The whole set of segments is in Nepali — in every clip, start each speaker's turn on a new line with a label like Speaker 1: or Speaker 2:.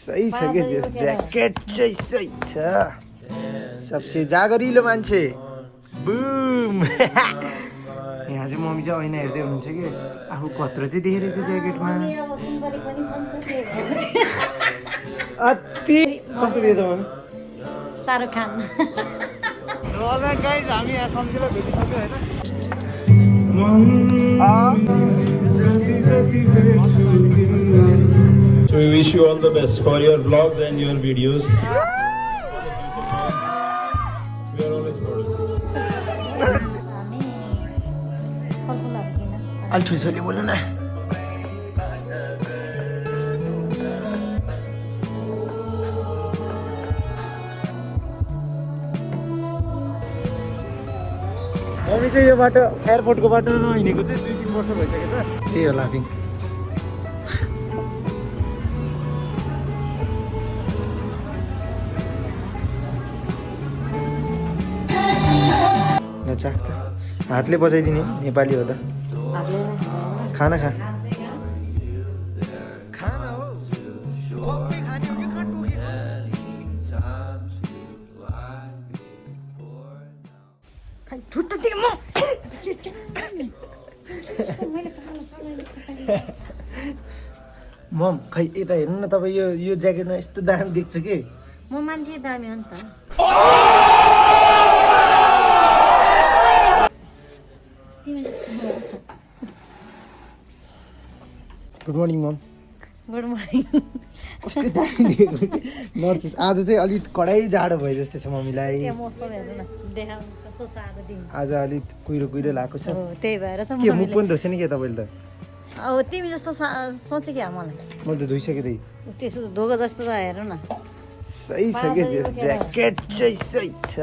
Speaker 1: सही छ के ज्याकेट चाहिँ सही छ सबसे जागरिलो मान्छे बुम यहाँ चाहिँ मम्मी चाहिँ ऐना हेर्दै हुनुहुन्छ कि आफू कत्रो चाहिँ देखेर चाहिँ ज्याकेटमा अति कस्तो देखेछ मम्मी
Speaker 2: शाहरुख खान
Speaker 1: गाइस हामी यहाँ सम्झेर भेटिसक्यो होइन
Speaker 3: So we wish you all the best for your vlogs and your videos. We are always proud.
Speaker 1: अलि ठुल्छोले बोल्नु न हामी चाहिँ यो बाटो एयरपोर्टको बाटो नहिँडेको चाहिँ 2-3 वर्ष भइसक्यो त त्यही हो लाफिङ नचाक त हातले बजाइदिने नेपाली हो त खाना खा खाना हो मम खै यता हेर्नु न तपाईँ यो ज्याकेटमा यस्तो दामी देख्छ कि
Speaker 2: म मान्छे दामी हो नि त
Speaker 1: गुड मर्निङ मम
Speaker 2: गुड मर्निङ
Speaker 1: कस्तो दामी देखेको नर्थ इस्ट आज चाहिँ अलिक कडै जाडो भयो जस्तो छ मम्मीलाई
Speaker 2: मौसम हेर्नु न देखाउ कस्तो साह्रो दिन
Speaker 1: आज अलिक कुहिरो कुहिरो लागेको छ
Speaker 2: त्यही भएर त
Speaker 1: के मुख पनि धोसे नि के तपाईँले त
Speaker 2: अब तिमी जस्तो सोचे क्या मलाई
Speaker 1: म त धोइसकेँ त्यही
Speaker 2: त्यसो धोको जस्तो त हेर्नु न
Speaker 1: सही छ कि ज्याकेट चाहिँ सही छ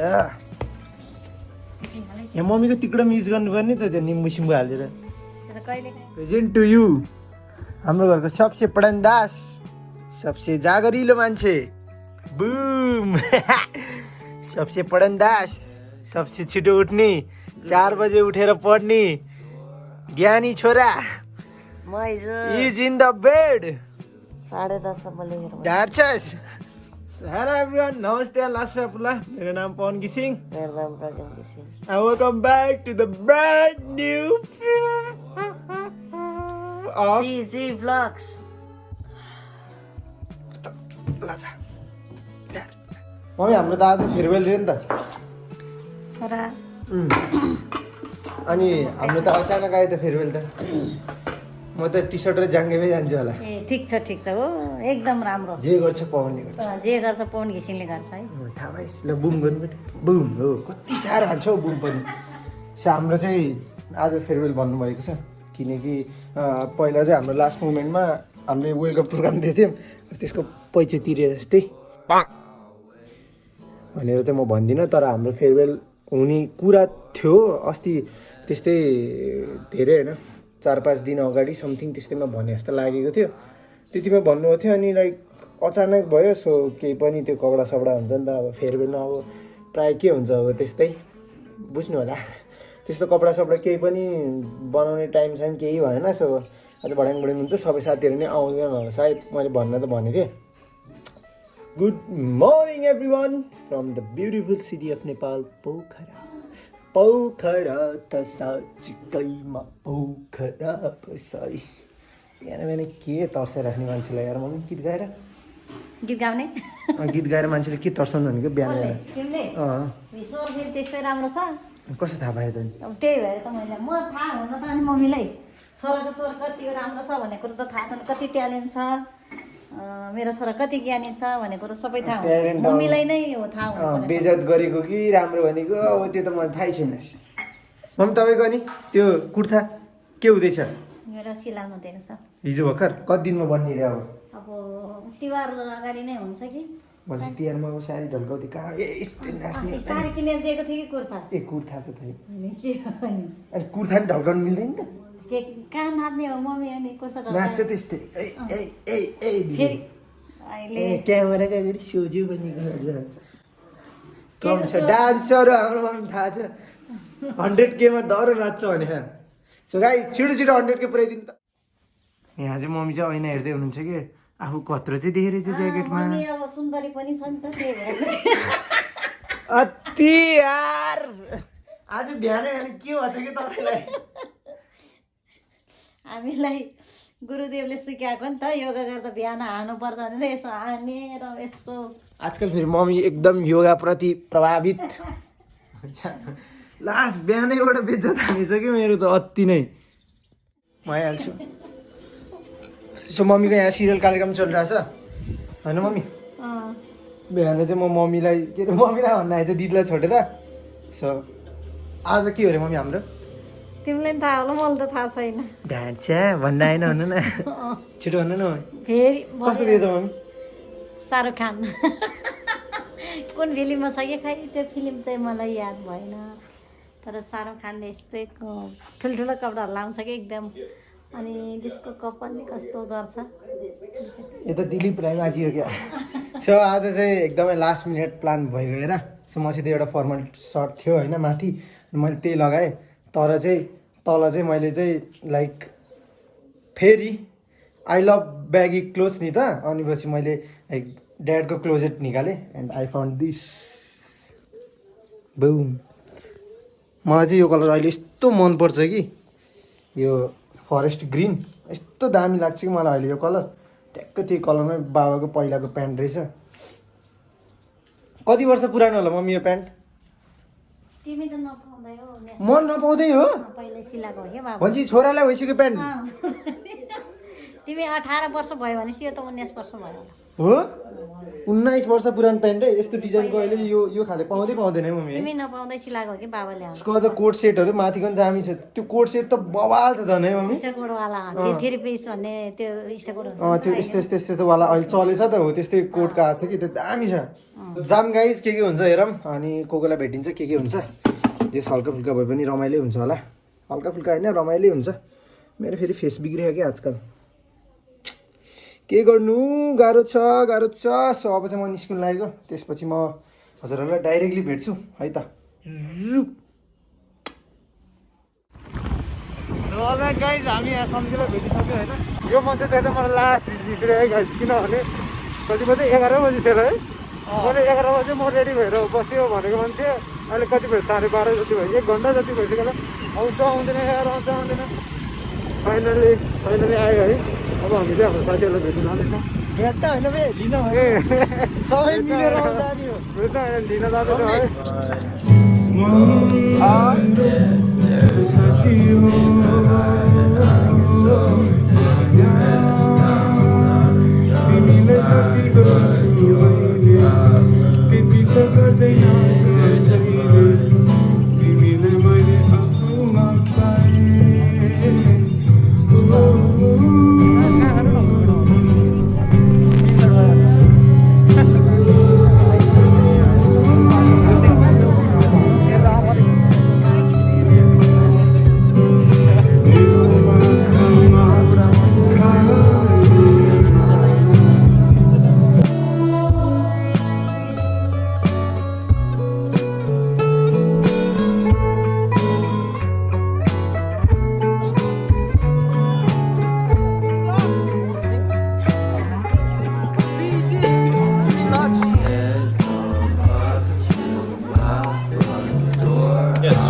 Speaker 1: यहाँ मम्मीको तिकडम युज गर्नुपर्ने त त्यो निम्बु सिम्बु हालेर प्रेजेन्ट टु यु हाम्रो घरको सबसे पढन्दास सबसे जागरिलो मान्छे बुम सबसे पढन्दास सबसे छिटो उठ्ने 4 बजे उठेर पढ्ने ज्ञानी छोरा इज इन द बेड
Speaker 2: 10:30 लेखेर
Speaker 1: डार्चस हेलो एभ्रिवान नमस्ते लास्फापुला मेरो नाम पवन घिसिङ
Speaker 2: मेरो नाम प्रज्ञा घिसिङ
Speaker 1: and welcome back to the brand new of
Speaker 2: PG Vlogs
Speaker 1: mummy हाम्रो त आज फेयरवेल रे नि त अनि हाम्रो त अचानक आयो त फेयरवेल त म त टी सर्ट र जाङ्गेमै जान्छु होला
Speaker 2: ए ठिक छ हो एकदम राम्रो
Speaker 1: जे गर्छ पाउने गर्छ
Speaker 2: जे गर्छ पवन घिसिङले गर्छ है
Speaker 1: थाहा भएस ल बुम गर्नु पर्यो बुम हो कति साह्रो हान्छ हौ बुम पनि सो हाम्रो चाहिँ आज फेयरवेल भन्नुभएको छ किनकि पहिला चाहिँ हाम्रो लास्ट मोमेन्टमा हामीले वेलकम प्रोग्राम दिएको थियौँ त्यसको पैसा तिरे जस्तै भनेर चाहिँ म भन्दिनँ तर हाम्रो फेयरवेल हुने कुरा थियो अस्ति त्यस्तै धेरै होइन 4-5 दिन अगाडि समथिङ त्यस्तैमा भने जस्तो लागेको थियो त्यतिमा भन्नुभएको थियो अनि लाइक अचानक भयो सो केही पनि त्यो कपडा सपडा हुन्छ नि त अब फेयरवेलमा अब प्रायः के हुन्छ अब त्यस्तै बुझ्नु होला त्यस्तो कपडा सपडा केही पनि बनाउने टाइम साइम केही भएन सो आज भड्याङ हुन्छ सबै साथीहरू नै आउँदैन होला सायद मैले भन्न त भनेको थिएँ good morning everyone from the beautiful city of Nepal Pokhara त साँच्चैमा पोखरा पसाई बिहान बिहान के तर्साइ राख्ने मान्छेलाई यार मम्मी गीत गाएर गीत गाएर मान्छेले के तर्साउनु भनेको बिहान
Speaker 2: त्यस्तै राम्रो छ
Speaker 1: कस्तो थाहा पायो त
Speaker 2: अब त्यही भएर त मैले म थाहा हुन त अनि मम्मीलाई छोराको स्वर कति राम्रो छ भन्ने कुरो त थाहा छैन कति ट्यालेन्ट छ मेरो छोरा कति ज्ञानी छ भन्ने कुरो सबै थाहा हुन्छ मम्मीलाई नै हो थाहा हुन्छ
Speaker 1: बेइज्जत गरेको कि राम्रो भनेको अब त्यो त मलाई थाहै छैन मम्मी तपाईँको अनि त्यो कुर्ता के हुँदैछ
Speaker 2: मेरो सिलाउनु दिएको छ
Speaker 1: हिजो भर्खर कति दिनमा बन्ने रे
Speaker 2: अब तिहार अगाडि नै हुन्छ कि
Speaker 1: भनेपछि तिहारमा अब साडी ढल्काउँथ्यो कहाँ
Speaker 2: साडी किनेर दिएको थियो कि कुर्ता
Speaker 1: ए कुर्ताको थियो
Speaker 2: के
Speaker 1: अनि कुर्ता नि ढल्काउनु मिल्दैन त
Speaker 2: के कहाँ नाच्ने हो मम्मी अनि कसो
Speaker 1: नाच्छ त्यस्तै अहिले क्यामेराको अगाडि सोझ्यो बनेको छ डान्सर हाम्रो मम्मी थाहा छ 100K मा डर नाच्छ भने सो गाइस छिटो 100K पुऱ्याइदिनु त यहाँ चाहिँ मम्मी चाहिँ ऐना हेर्दै हुनुहुन्छ कि आफू कत्रो चाहिँ देखेर चाहिँ ज्याकेटमा
Speaker 2: मम्मी अब सुन्दरी पनि छ नि त त्यही भएर
Speaker 1: अति यार आज बिहानै अनि के भन्छ कि तपाईँलाई
Speaker 2: हामीलाई गुरुदेवले सिकाएको नि त योगा गर्दा बिहान हार्नुपर्छ भनेर यसो हानेर यसो
Speaker 1: आजकल फेरि मम्मी एकदम योगा प्रति प्रभावित लास्ट बिहानैबाट बेज्जत हानेछ कि मेरो त अति नै म आइहाल्छु सो मम्मीको यहाँ सिरियल कार्यक्रम चलिरहेछ होइन मम्मी बिहान चाहिँ म मम्मीलाई के अरे मम्मीलाई भन्न आएछ दिदीलाई छोडेर सो आज के हो अरे मम्मी हाम्रो
Speaker 2: तिमीलाई पनि थाहा होला मलाई त थाहा छैन
Speaker 1: ढाँचा भन्न आएन भन्नु न छिटो भन्नु न
Speaker 2: फेरि
Speaker 1: कस्तो दिएछ मम्मी
Speaker 2: शाहरुख खान कुन फिल्ममा छ कि खै त्यो फिल्म चाहिँ मलाई याद भएन तर शाहरुख खानले यस्तै ठुल्ठुलो कपडाहरू लाउँछ कि एकदम अनि त्यसको कपाल नि कस्तो गर्छ
Speaker 1: यो त दिलीप राईमाझी हो क्या सो आज चाहिँ एकदमै लास्ट मिनट प्लान भइगयो हेर सो मसित एउटा फर्मल सर्ट थियो होइन माथि मैले त्यही लगाएँ तर चाहिँ तल चाहिँ मैले चाहिँ लाइक फेरि आई लभ ब्यागी क्लोथ नि त अनि पछि मैले लाइक ड्याडको क्लोजेट निकालेँ and I found this boom मलाई चाहिँ यो कलर अहिले यस्तो मनपर्छ कि यो फरेस्ट ग्रिन यस्तो दामी लाग्छ कि मलाई अहिले यो कलर ट्याक्क त्यही कलरमै बाबाको पहिलाको प्यान्ट रहेछ कति वर्ष पुरानो होला मम्मी यो प्यान्ट
Speaker 2: तिमी त नपाउँदै हो
Speaker 1: म नपाउँदै हो
Speaker 2: पहिल्यै सिलाएको हो क्या बाबा
Speaker 1: भन्छ छोरालाई भइसक्यो प्यान्ट
Speaker 2: तिमी 18 वर्ष भयो भनेपछि यो त 19 वर्ष भयो होला
Speaker 1: हो 19 वर्ष पुरानो प्यान्ट है यस्तो डिजाइनको अहिले यो खाले पाउँदैन है मम्मी
Speaker 2: तिमी नपाउँदै सिलाएको हो कि बाबाले
Speaker 1: यसको अझ कोट सेटहरू माथिको दामी छ त्यो कोट सेट त बवाल छ झन् है मम्मी
Speaker 2: स्टकोडवाला त्यो 3 पिस भन्ने त्यो स्टकोड
Speaker 1: त्यो यस्तो वाला अहिले चलेछ त हो त्यस्तै कोटको आएको छ कि त्यो दामी छ जाम गाइज के हुन्छ हेरौँ अनि कोकोलाई भेटिन्छ के हुन्छ जे हल्का फुल्का भए पनि रमाइलो हुन्छ होला हल्का फुल्का होइन रमाइलो हुन्छ मेरो फेरि फेस बिग्रियो क्या आजकल के गर्नु गाह्रो छ सो अब चाहिँ म निस्किनु लागेको त्यसपछि म हजुरहरूलाई डाइरेक्टली भेट्छु है त सो अब गाइज हामी यहाँ सम्झेर भेटिसक्यो होइन यो मान्छे त्यहाँ मलाई लास्ट बिग्रियो गाइज किनभने कति बजे 11 बजी थियो है मैले 11 बजे म रेडी भएर बस्यो भनेको मान्छे अहिले कति भयो 12:30 जति भयो 1 घन्टा जति भइसक्यो होला आउँछ आउँदैन यार आउँछ आउँदैन फाइनली आयो है अब हामी चाहिँ हाम्रो साथीहरूलाई भेट्नु जाँदैछौँ भेट्न होइन बे लिन ए सबै मिलेर जाने हो भेट्न होइन लिन जाँदैछ है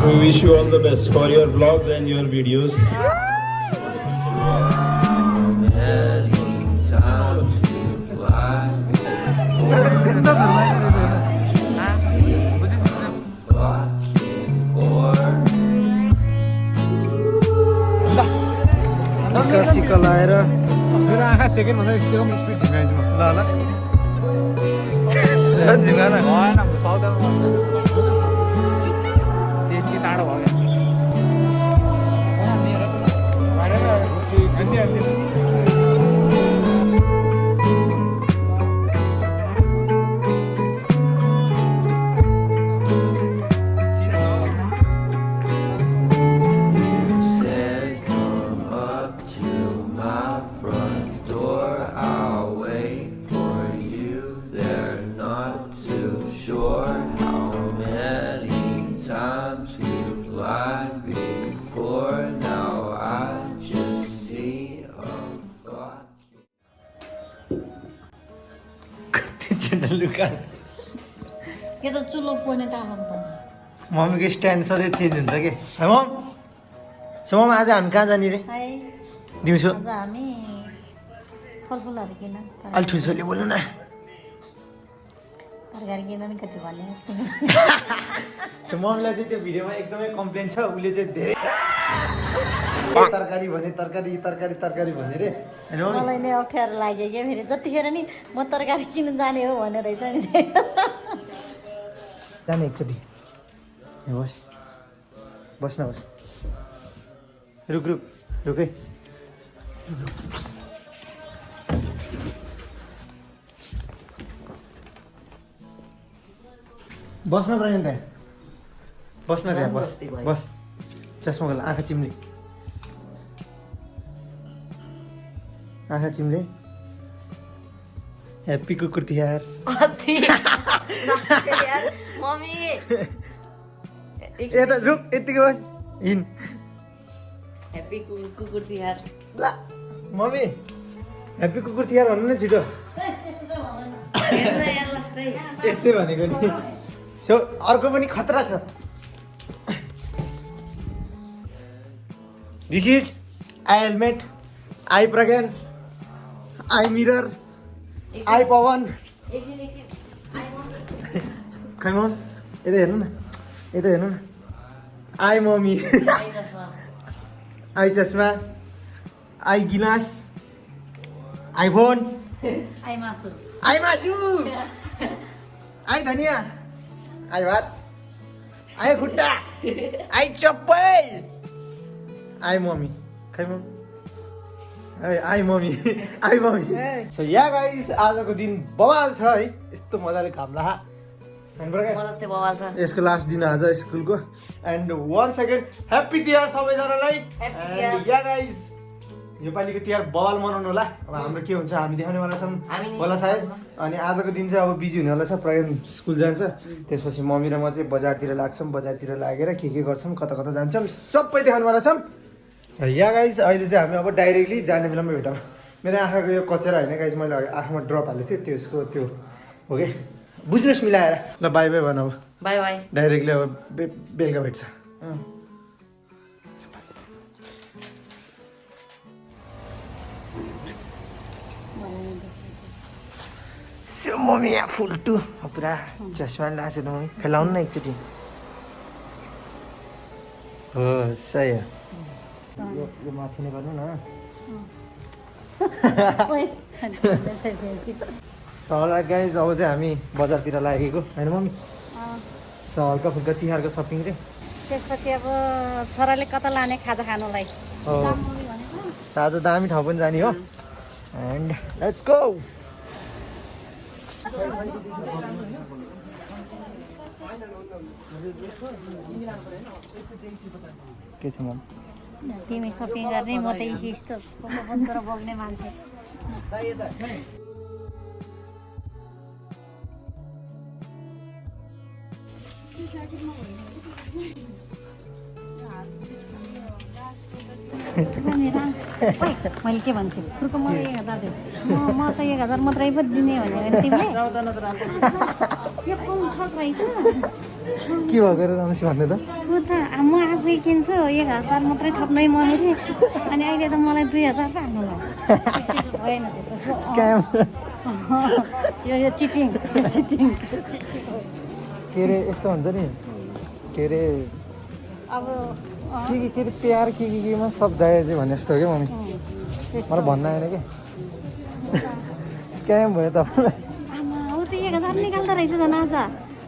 Speaker 3: We wish you all the best for your vlogs and your videos.
Speaker 1: सिक्का लाएर मेरो आँखा सेकेन्ड भन्दा त्यो पनि स्पिड झिकाइदिनु ल झिकान भएन साउदमा त्यति टाढो भयो
Speaker 4: Before now I just see
Speaker 1: accidental लुगा
Speaker 2: यो त चुलो पोल्ने टालो त
Speaker 1: मम्मीको स्ट्यान्ड सधैँ चेन्ज हुन्छ कि है मम सो मम आज हामी कहाँ जाने रे
Speaker 2: है
Speaker 1: दिउँसो
Speaker 2: आज हामी फलफुलहरू किन
Speaker 1: अलिक ठुल्छोले बोल्नु न
Speaker 2: तरकारी किन नि कति भन्ने
Speaker 1: सो मम्मीलाई चाहिँ त्यो भिडियोमा एकदमै कम्प्लेन छ उसले चाहिँ धेरै तरकारी भने तरकारी तरकारी तरकारी भने रे होइन मम्मी?
Speaker 2: मलाई नै अप्ठ्यारो लाग्यो क्या फेरि जतिखेर नि म तरकारी किन्नु जाने हो भनेर रहेछ नि
Speaker 1: जाने एकचोटि ए बस बस न बस रुक रुक रुक है बस्न पर्यो नि त बस्न त्यहाँ बस बस चस्मा खोला आँखा चिम्ले आँखा चिम्ले ह्याप्पी कुकुर तिहार
Speaker 2: मम्मी
Speaker 1: यता रुक यतिकै बस हिँड
Speaker 2: ह्याप्पी कुकुर तिहार
Speaker 1: ल मम्मी ह्याप्पी कुकुर तिहार भन्नु न छिटो यसै भनेको नि सो अर्को पनि खतरा छ दिस इज आई हेलमेट आई प्रज्ञान आई मिरर आई पवन खै मम यता हेर्नु न यता हेर्नु न आई मम्मी आई चस्मा आई गिलास आई फोन
Speaker 2: आई मासु
Speaker 1: आई मासु आई धनिया आई भात आई खुट्टा आई चप्पल आई मम्मी खै मम आई मम्मी आई मम्मी सो या गाइस आजको दिन बवाल छ है यस्तो मजाले घाम लाहा
Speaker 2: जस्तै बवाल छ
Speaker 1: यसको लास्ट दिन आज स्कुलको and one second happy Tihar सबैजनालाई
Speaker 2: Happy
Speaker 1: and
Speaker 2: Tihar.
Speaker 1: Yeah guys योपालिको तिहार बवाल मनाउनु होला अब हाम्रो के हुन्छ हामी देखाउनेवाला छौँ
Speaker 2: हामी नि
Speaker 1: होला सायद अनि आजको दिन चाहिँ अब बिजी हुनेवाला छ प्रज्ञान स्कुल जान्छ त्यसपछि मम्मी र म चाहिँ बजारतिर लाग्छौँ बजारतिर लागेर के गर्छौँ कता कता जान्छौँ सबै देखाउनेवाला छौँ या गाइस अहिले चाहिँ हामी अब डाइरेक्टली जाने बेलामा भेटौँ मेरो आँखाको यो कचेरा होइन गाइस मैले अघि आँखामा ड्रप हालेको थिएँ त्यसको त्यो हो कि बुझ्नुहोस् मिलाएर ल बाई बाई भन अब
Speaker 2: बाई बाई
Speaker 1: डाइरेक्टली अब बेलुका भेट्छ मम्मी यहाँ फुल्टु पुरा चस्मा लगाएको छ त मम्मी खेलाउनु न एकचोटि हो सही हो यो माथि नै गर्नु न सर गाइज अब चाहिँ हामी बजारतिर लागेको होइन मम्मी हल्का फुल्का तिहारको सपिङ रे
Speaker 2: त्यसपछि अब छोराले कता लाने खाजा खानुलाई
Speaker 1: हो आज दामी ठाउँ पनि जाने हो एन्ड लेट्स गो के छ मम
Speaker 2: तिमी सपिङ गर्ने म त यस्तो बन्द बोल्ने मान्छे मैले के भन्छु रुको मलाई 1000 दे म त 1000 मात्रै पो दिने भने तिमीले यो कुन ठग रहेछ
Speaker 1: के भएको र रमेश भन्नु त
Speaker 2: म त म आफै किन्छु 1000 मात्रै थप्नै मन थियो अनि अहिले त मलाई 2000 पो हाल्नु भयो भएन त्यो
Speaker 1: स्क्याम
Speaker 2: यो चिटिङ चिटिङ
Speaker 1: के रे यस्तो हुन्छ नि के रे
Speaker 2: अब
Speaker 1: के रे प्यार केमा सब जायज भने जस्तो हो क्या मम्मी मलाई भन्न आएन कि स्क्याम भयो तपाईँलाई
Speaker 2: आमा ऊ त 1000 निकाल्दो रहेछ त नाजा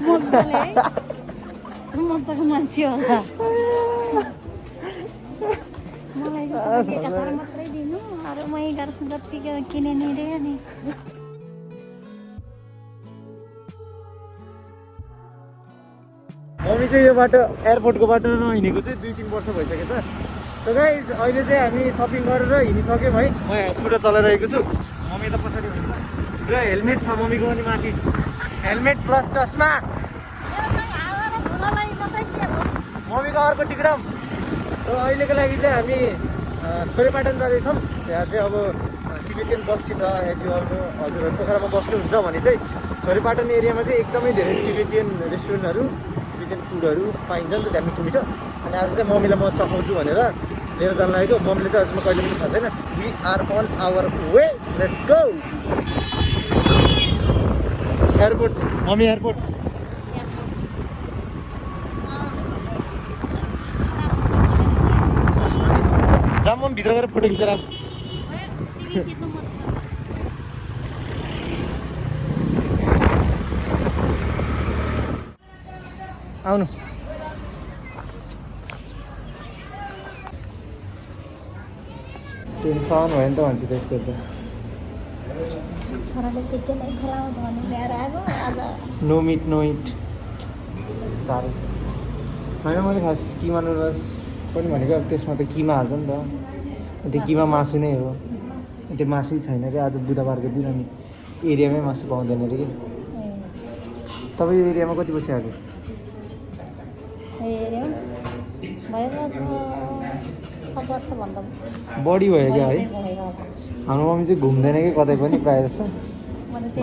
Speaker 2: मजाले मजाको मान्छे होला मलाई त 1000 मात्रै दिनु अरू म 1100 जति किने नि रे अनि
Speaker 1: मम्मी चाहिँ यो बाटो एयरपोर्टको बाटो नहिँडेको चाहिँ 2-3 वर्ष भइसकेको छ सो गाइस अहिले चाहिँ हामी सपिङ गरेर हिँडिसक्यौँ है म यहाँ स्कुटर चलाइरहेको छु मम्मी त पछाडि हुन्छ र हेलमेट छ मम्मीको पनि माथि हेलमेट प्लस चस्मा मम्मीको अर्को टिकटम सो अहिलेको लागि चाहिँ हामी छोरेपाटन जाँदैछौँ त्यहाँ चाहिँ अब टिबेटियन बस्ती छ यदि हजुरहरू पोखरामा बस्नुहुन्छ भने चाहिँ छोरीपाटन एरियामा चाहिँ एकदमै धेरै टिबेटियन रेस्टुरेन्टहरू टिबेटियन फुडहरू पाइन्छ नि त त्यहाँ मिठो मिठो। अनि आज चाहिँ मम्मीलाई म चखाउँछु भनेर लिएर जान लागेको। मम्मीले चाहिँ अझसम्म कहिले पनि थाहा छैन। We are on our way, let's go. Airport, mummy airport. जाम मम्मी भित्र गएर फोटो खिचेर आउनु। टेन्सन भयो नि त भन्छ त्यस्तो त।
Speaker 2: छोराले के नै खुवाउँछ भने ल्याएर आएको आज।
Speaker 1: No meat no eat. साह्रो होइन, मैले खास किमा नुडल्स पनि भनेको अब त्यसमा त किमा हाल्छ नि त। त्यो किमा मासु नै हो। त्यो मासु छैन क्या आज बुधबारको दिन। अनि एरियामै मासु पाउँदैन अरे कि। तपाईँ एरियामा कति बसिरहेको? बढी भयो क्या है। हाम्रो मम्मी चाहिँ घुम्दैन कि कतै पनि प्रायः जस्तो।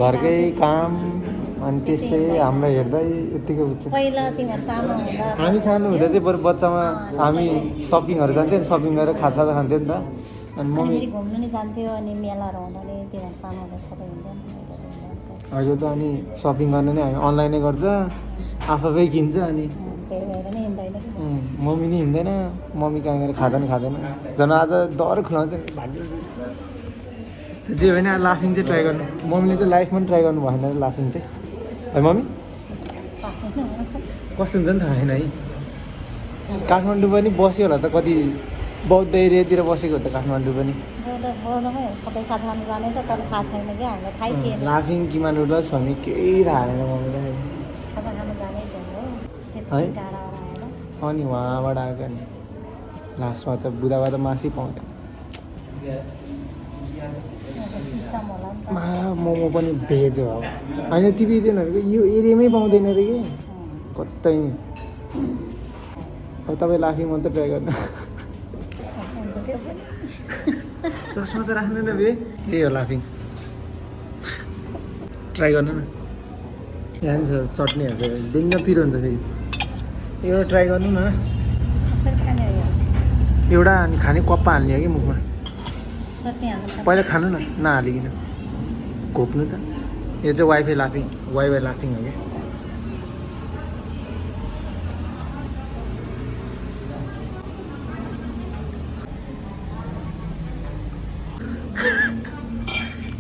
Speaker 1: घरकै काम अनि त्यस्तै हामीलाई हेर्दै यत्तिकै हुन्छ।
Speaker 2: पहिला तिमीहरू सानो हुँदा
Speaker 1: हामी सानो हुँदा चाहिँ बरु बच्चामा हामी सपिङहरू जान्थ्यौँ नि, सपिङ गरेर खाजा खान्थ्यौँ नि त। अनि मम्मी
Speaker 2: फेरि घुम्नु नि जान्थ्यो अनि मेलाहरू हुँदाखेरि तिमीहरू सानो हुँदा सबै हुन्थ्यो नि।
Speaker 1: हजुर त अनि सपिङ गर्न नि हामी अनलाइनै गर्छ, आफै किन्छ। अनि
Speaker 2: त्यही भएर नि हिँड्दैन कि।
Speaker 1: मम्मी नि हिँड्दैन, मम्मी कहाँ गएर खाँदैन झन् आज डर खुलाउँछ नि भाग्यो। जे होइन लाफिङ चाहिँ ट्राई गर्नु। मम्मीले चाहिँ लाइफमा पनि ट्राई गर्नु भएन लाफिङ चाहिँ है मम्मी? कस्तो हुन्छ नि थाहा छैन है। काठमाडौँ पनि बस्यो होला त, कति बौद्ध एरियातिर बसेको हो त काठमाडौँ पनि।
Speaker 2: बौद्धमै सबै खाजा खानु जाने त, तर थाहा छैन क्या, हामीलाई थाहै थिएन।
Speaker 1: लाफिङ किमा नुडल्स भन्ने केही थाहा छैन मम्मीलाई
Speaker 2: खाजा खानु जाने त हो, त्यति
Speaker 1: है?
Speaker 2: टाढाबाट आएर।
Speaker 1: अनि उहाँबाट आएको नि लास्टमा त बुधबार त मासै पाउँदैन।
Speaker 2: सिस्टम होला नि त।
Speaker 1: मोमो पनि भेज हो होइन, टिबेटियनहरूको यो एरियामै पाउँदैन अरे कि कतै नि। अब तपाईँ लाफिङ मात्रै ट्राई गर्नु।
Speaker 2: त्यो पनि
Speaker 1: चस्मा त राख्नु न बे। यही हो लाफिङ, ट्राई गर्नु न। यहाँ छ चटनीहरू छ, डेङ्ग पिरो हुन्छ फेरि। एउटा ट्राई गर्नु न।
Speaker 2: कसरी खाने हो यो?
Speaker 1: एउटा खाने कप्पा हाल्ने हो कि मुखमा।
Speaker 2: चटनी हाल्नु पर्छ।
Speaker 1: पहिला खानु न नहालिकन, घोप्नु त। यो चाहिँ वाइफाई लाफिङ, वाइफाई लाफिङ हो क्या।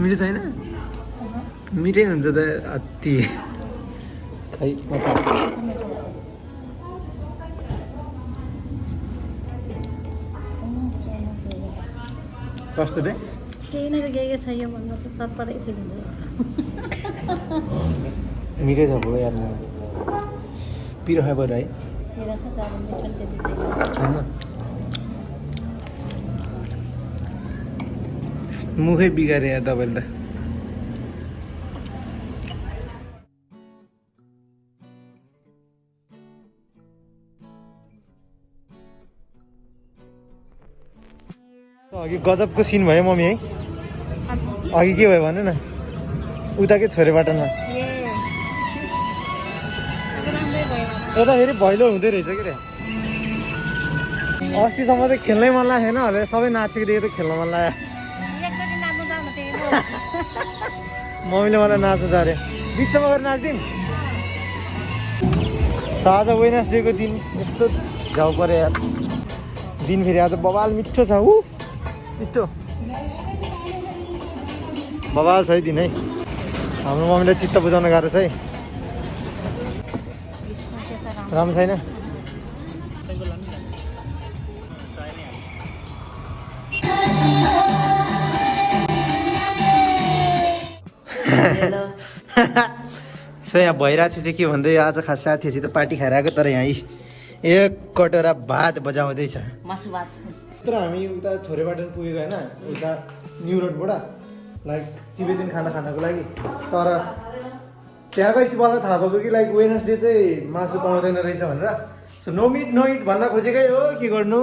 Speaker 1: मिठो छैन? मिठै हुन्छ त अति। खै मजा कस्तो रे?
Speaker 2: केही नै के छ यो भन्नु त चटपटै फिल हुन्छ।
Speaker 1: मिठै छ भयो यार। पिरो खायो बरु है?
Speaker 2: मेरो छ त अब मिठो त्यति छैन।
Speaker 1: छैन? मुखै बिगारे यार तपाईँले त। अघि गजबको सिन भयो मम्मी है। अघि के भयो भन्नु न, उताकै छोरेबाटोमा यता फेरि भैलो हुँदै रहेछ कि रे। अस्तिसम्म चाहिँ खेल्नै मन लागेको छैन, अहिले सबै नाचेको देखेर त खेल्न मन लाग्यो। मम्मीले मलाई नाच्नु जा अरे, बिचमा गएर नाच्दिउँ। आज वेडनेसडेको दिन यस्तो झ्याउ पऱ्यो यार। दिन फेरि आज बबाल मिठो छ। मिठो बबाल छ है दिन है। हाम्रो मम्मीलाई चित्त बुझाउन गाह्रो छ है। राम्रो छैन? सो यहाँ भइरहेको चाहिँ के भन्दै आज खास साथीहरूसित पार्टी खाएर आएको, तर यहाँ एक कटोरा भात बजाउँदैछ।
Speaker 2: मासु भात।
Speaker 1: तर हामी उता छोरेबाट पुगेको होइन, उता न्यु रोडबाट लाइक टिबेटियन खाना खानको लागि। तर त्यहाँ गएपछि मलाई थाहा भएको कि लाइक वेडनेसडे चाहिँ मासु पाउँदैन रहेछ भनेर। So no meat no eat भन्न खोजेकै हो, के गर्नु।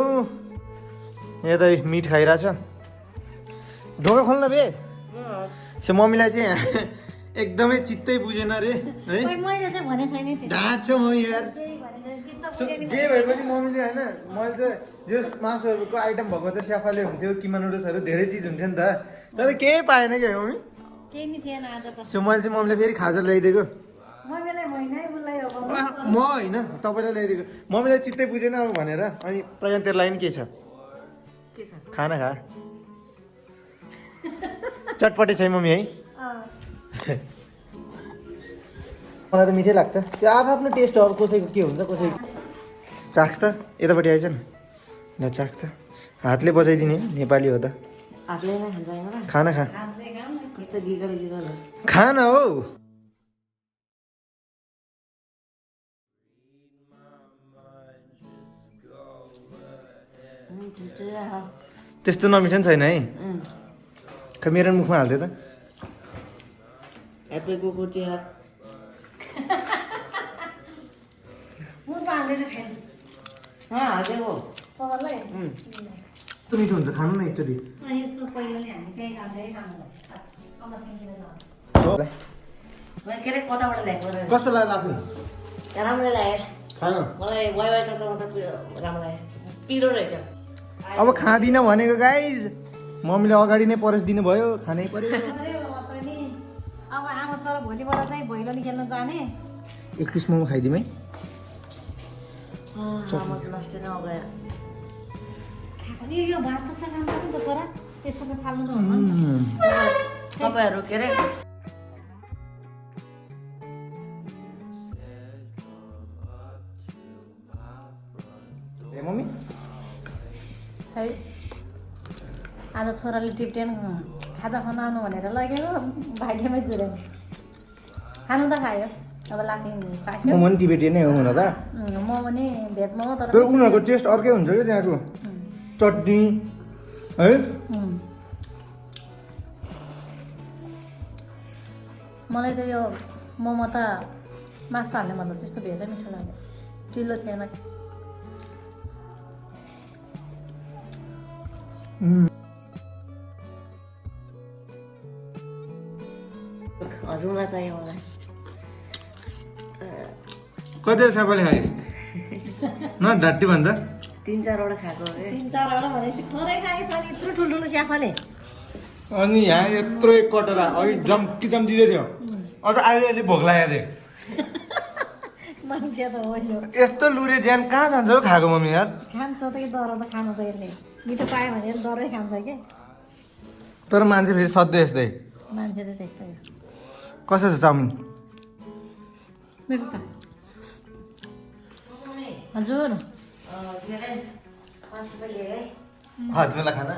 Speaker 1: यहाँ त मिट खाइरहेछ। ढोका खोल्न बे। सो मम्मीलाई चाहिँ एकदमै चित्तै बुझेन रे है
Speaker 2: खोइ मैले चाहिँ भने छैन नि त्यो
Speaker 1: ढाँट्छ मम्मी यार
Speaker 2: केही भने छैन, चित्त
Speaker 1: सो,
Speaker 2: बुझेन नि।
Speaker 1: जे भए पनि मम्मीले होइन मैले चाहिँ यो मासुहरूको आइटम भएको त स्याफाले हुन्थ्यो किमा नुडल्सहरू धेरै चिज हुन्थ्यो नि त तर केही पाएन क्या मम्मी
Speaker 2: केही नि थिएन आज त
Speaker 1: सो मैले चाहिँ मम्मीले फेरि खाजा ल्याइदिएको
Speaker 2: मम्मीलाई महिनै उसलाई अब
Speaker 1: म होइन तपाईँलाई ल्याइदिएको मम्मीलाई चित्तै बुझेन अब भनेर अनि प्रज्ञा तेरोलाई नि के छ
Speaker 2: के छ
Speaker 1: खाना खा चटपटे छ है मम्मी है मलाई त मिठै लाग्छ त्यो आफ्नो टेस्ट हो अब कसैको के हुन्छ कसैको चाख्छ त यतापट्टि आइज न ल चाख्छ हातले बजाइदिने नेपाली हो त
Speaker 2: हातले नै खान्छ होइन र
Speaker 1: खाना खा
Speaker 2: हातले खाऊ न कस्तो गिगल गिगल हो
Speaker 1: खाना हो त्यस्तो नमिठो नि छैन है खै मेरो मुखमा हाल्थ्यो त
Speaker 2: ह्याप्पी कुकुर तिहार मुखमा हालेर खानु हालेको तपाईँलाई
Speaker 1: कस्तो मिठो हुन्छ खानु न एकचोटि
Speaker 2: यसको पहिला नै हामी त्यही खाँदै खानु के अरे कताबाट ल्याएको र
Speaker 1: कस्तो लाग्यो आफू
Speaker 2: राम्रो लाग्यो
Speaker 1: खानु
Speaker 2: मलाई वाइ चचाउनु त राम्रो लाग्यो पिरो रहेछ
Speaker 1: अब खाँदिनँ भनेको गाइज मम्मीले अगाडि नै परस दिनुभयो खानै पर्यो
Speaker 2: अब आमा छोरा भोलिबाट चाहिँ भैलोनी खेल्न जाने
Speaker 1: एक पिस मोमो खाइदिउँ है
Speaker 2: आमा लास्टै नै अगायो अनि यो भात त सकाम पनि त छोरा त्यसो त फाल्नु त हुन्न नि त तपाईँहरू के अरे
Speaker 1: ए मम्मी
Speaker 2: है आज छोराले टिप्टेन खाजा खान आउनु भनेर लगेको भाग्यमै जुर्यो खानु त खायो अब लाफिङ साक्यो
Speaker 1: मोमो नि टिबेटियन नै हो हुन त
Speaker 2: मोमो नि भेज मोमो तर
Speaker 1: त्यो उनीहरूको टेस्ट अर्कै हुन्छ क्या त्यहाँको चटनी है
Speaker 2: मलाई त यो मोमो त मासु हाल्ने भन्दा त्यस्तो भेजै मिठो लाग्यो चिल्लो थिएन हजुरलाई चाहियो मलाई
Speaker 1: कति सबैले खाइस् न ढाट्टी भन्दा
Speaker 2: 3-4वटा खाएको अरे 3-4वटा भनेपछि थोरै खाएछ नि यत्रो ठुल्ठुलो स्याफाले
Speaker 1: अनि यहाँ यत्रो एक कटोरा अघि जम्की दिँदै थियो अझ अहिले भोक लाग्यो अरे
Speaker 2: मान्छे त हो यो
Speaker 1: यस्तो लुरे ज्यान कहाँ जान्छ हौ खाएको मम्मी यार
Speaker 2: खान्छ त कि डर त खानु त यसले मिठो पायो भने डरै खान्छ कि
Speaker 1: तर मान्छे फेरि सधैँ यस्तै
Speaker 2: मान्छे त त्यस्तै हो
Speaker 1: कसो छ चाउमिन
Speaker 2: मिठो छ हजुर
Speaker 1: हजुर खाना